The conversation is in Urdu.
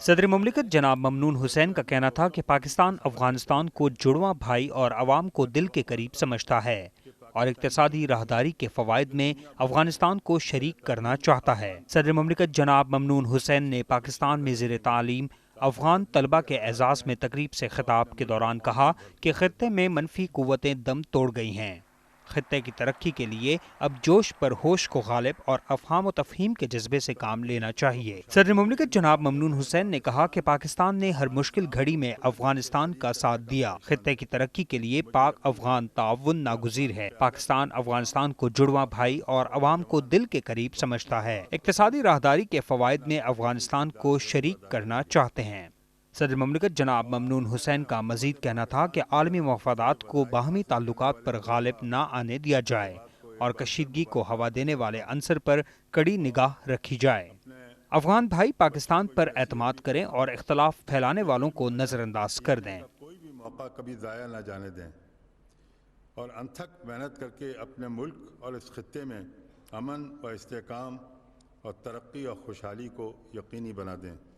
صدر مملکت جناب ممنون حسین کا کہنا تھا کہ پاکستان افغانستان کو جڑواں بھائی اور عوام کو دل کے قریب سمجھتا ہے اور اقتصادی راہداری کے فوائد میں افغانستان کو شریک کرنا چاہتا ہے۔ صدر مملکت جناب ممنون حسین نے پاکستان میں زیر تعلیم افغان طلبہ کے اعزاز میں تقریب سے خطاب کے دوران کہا کہ خطے میں منفی قوتیں دم توڑ گئی ہیں۔ خطے کی ترقی کے لیے اب جوش پر ہوش کو غالب اور افہام و تفہیم کے جذبے سے کام لینا چاہیے۔ صدر مملکت جناب ممنون حسین نے کہا کہ پاکستان نے ہر مشکل گھڑی میں افغانستان کا ساتھ دیا۔ خطے کی ترقی کے لیے پاک افغان تعاون ناگزیر ہے۔ پاکستان افغانستان کو جڑواں بھائی اور عوام کو دل کے قریب سمجھتا ہے۔ اقتصادی راہداری کے فوائد میں افغانستان کو شریک کرنا چاہتے ہیں۔ صدر مملکت جناب ممنون حسین کا مزید کہنا تھا کہ عالمی مفادات کو باہمی تعلقات پر غالب نہ آنے دیا جائے اور کشیدگی کو ہوا دینے والے عنصر پر کڑی نگاہ رکھی جائے۔ افغان بھائی پاکستان پر اعتماد کریں اور اختلاف پھیلانے والوں کو نظر انداز کر دیں۔ کوئی بھی موقع کبھی ضائع نہ جانے دیں اور انتھک محنت کر کے اپنے ملک اور اس خطے میں امن و استحکام اور ترقی اور خوشحالی کو یقینی بنا دیں۔